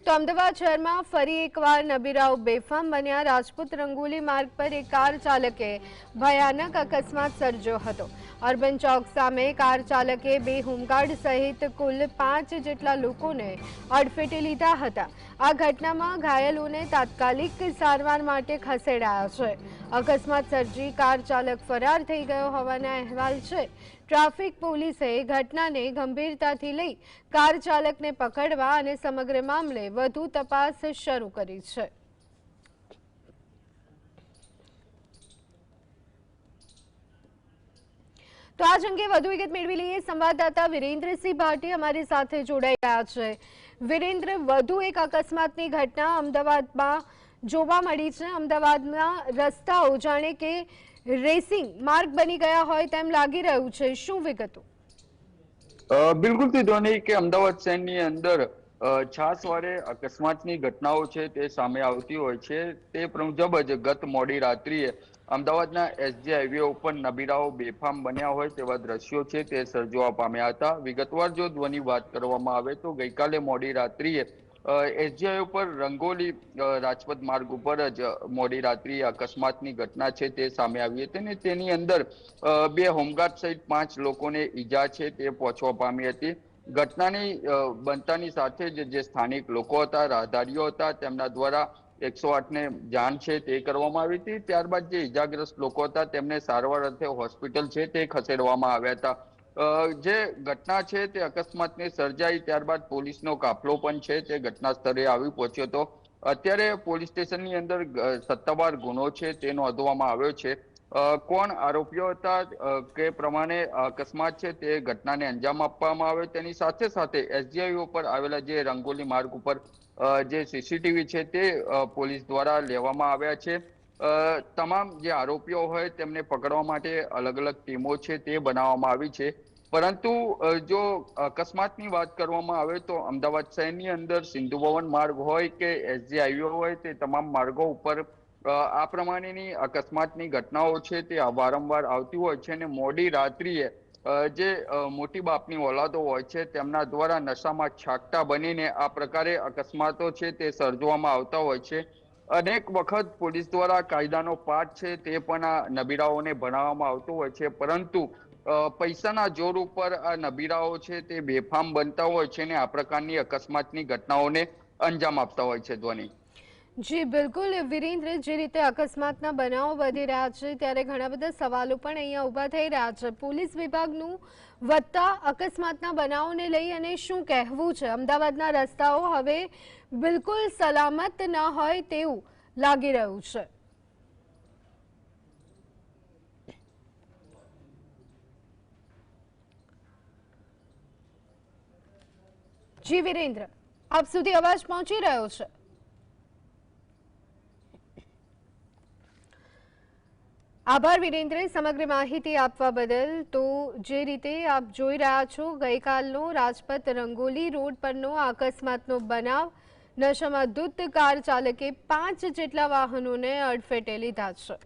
તો અમદાવાદ શહેરમાં ફરી એકવાર નબીરાઓ બેફામ બન્યા। રાજપૂત રંગોલી માર્ગ પર એક કાર ચાલકે ભયાનક અકસ્માત સર્જ્યો હતો। અર્બન ચોક સામે કાર ચાલકે બે હોમગાર્ડ સહિત કુલ 5 જેટલા લોકોને અડફેટે લીધા હતા। આ ઘટનામાં ઘાયલોને તાત્કાલિક સારવાર માટે ખસેડાયા છે। અકસ્માત સર્જી કાર ચાલક ફરાર થઈ ગયો હોવાના અહેવાલ છે। ટ્રાફિક પોલીસે ઘટનાને ગંભીરતાથી લઈ કાર ચાલકને પકડવા અને સમગ્ર મામલે વધુ તપાસ શરૂ કરી છે। તો આ અંગે વધુ વિગત મેળવી લઈએ। સંવાદદાતા વિરેન્દ્રસિંહ ભાટી અમારી સાથે જોડાઈ ગયા છે। વિરેન્દ્ર, વધુ એક અકસ્માતની ઘટના અમદાવાદમાં જોવા મળી છે। અમદાવાદના રસ્તાઓ જાણે કે રેસિંગ માર્ગ બની ગયા હોય તેમ લાગી રહ્યું છે। શું વિગતો? બિલકુલ થી ધ્વની કે અમદાવાદ શહેરની અંદર છાસવારે અકસ્માતની ઘટનાઓ છે તે સામે આવતી હોય છે। તે મુજબ જ ગત મોડી રાત્રિએ અમદાવાદના એસજી હાઈવે ઉપર નબીરાઓ બેફામ બન્યા હોય તેવા દ્રશ્યો છે તે સર્જવા પામ્યા હતા। વિગતવાર જો ધ્વની વાત કરવામાં આવે તો ગઈકાલે મોડી રાત્રિએ એસજી ઉપર રંગોલી રાજપથ માર્ગ ઉપર જ મોડી રાત્રિએ અકસ્માતની ઘટના છે તે સામે આવી હતી અને તેની અંદર બે હોમગાર્ડ સહિત 5 લોકોને ઈજા છે તે પહોંચવા પામી હતી। ઘટનાની બનતાની સાથે જ જે સ્થાનિક લોકો હતા, રાહદારીઓ હતા, તેમના દ્વારા 108 ને જાણ છે તે કરવામાં આવી હતી। ત્યારબાદ જે ઈજાગ્રસ્ત લોકો હતા તેમને સારવાર અર્થે હોસ્પિટલ છે તે ખસેડવામાં આવ્યા હતા। જે ઘટના છે તે અકસ્માતને સર્જાઈ ત્યારબાદ પોલીસનો કાફલો પણ છે તે ઘટના સ્થળે આવી પહોંચ્યો હતો। અત્યારે પોલીસ સ્ટેશનની અંદર સત્તાવાર ગુનો છે તે નોંધવામાં આવ્યો છે। કોણ આરોપીઓ હતા કે પ્રમાણે અકસ્માત છે તે ઘટનાને અંજામ આપવામાં આવે તેની સાથે સાથે એસજીઆઈ ઉપર આવેલા જે રંગોલી માર્ગ ઉપર જે સીસીટીવી છે તે પોલીસ દ્વારા લેવામાં આવ્યા છે। તમામ જે આરોપીઓ હોય તેમને પકડવા માટે અલગ અલગ ટીમો છે તે બનાવવામાં આવી છે। પરંતુ જો અકસ્માતની વાત કરવામાં આવે તો અમદાવાદ શહેરની અંદર સિંધુ ભવન માર્ગ હોય કે એસજી હાઈવે હોય તે તમામ માર્ગો ઉપર આ પ્રમાણેની અકસ્માતની ઘટનાઓ છે તે વારંવાર આવતી હોય છે અને મોડી રાત્રિએ જે મોટી બાપની ઓલાદો હોય છે તેમના દ્વારા નશામાં છાકટા બનીને આ પ્રકારે અકસ્માતો છે તે સર્જવામાં આવતા હોય છે। અનેક વખત પોલીસ દ્વારા કાયદાનો પાઠ છે તે પણ આ નબીરાઓને ભણાવવામાં આવતો હોય છે, પરંતુ પૈસાના જોર ઉપર આ નબીરાઓ છે તે બેફામ બનતા હોય છે અને આ પ્રકારની અકસ્માતની ઘટનાઓને અંજામ આપતા હોય છે। ધ્વની જી બિલકુલ વિરેન્દ્ર, જે રીતે અકસ્માતના બનાવો વધી રહ્યા છે ત્યારે ઘણા બધા સવાલો પણ અહીંયા ઊભા થઈ રહ્યા છે। પોલીસ વિભાગનું વધતા અકસ્માતના બનાવોને લઈ અને શું કહેવું છે? અમદાવાદના રસ્તાઓ હવે બિલકુલ સલામત ન હોય તેવું લાગી રહ્યું છે। જી વિરેન્દ્ર, આપ સુધી અવાજ પહોંચી રહ્યો છે? આભાર વિરેન્દ્ર સમગ્ર માહિતી આપવા બદલ। તો જે રીતે આપ જોઈ રહ્યા છો, ગઈકાલનો રાજપથ રંગોલી રોડ પરનો અકસ્માતનો બનાવ, નશામાં ધૂત કાર ચાલકે 5 જેટલા વાહનોને અડફેટે લીધા છે।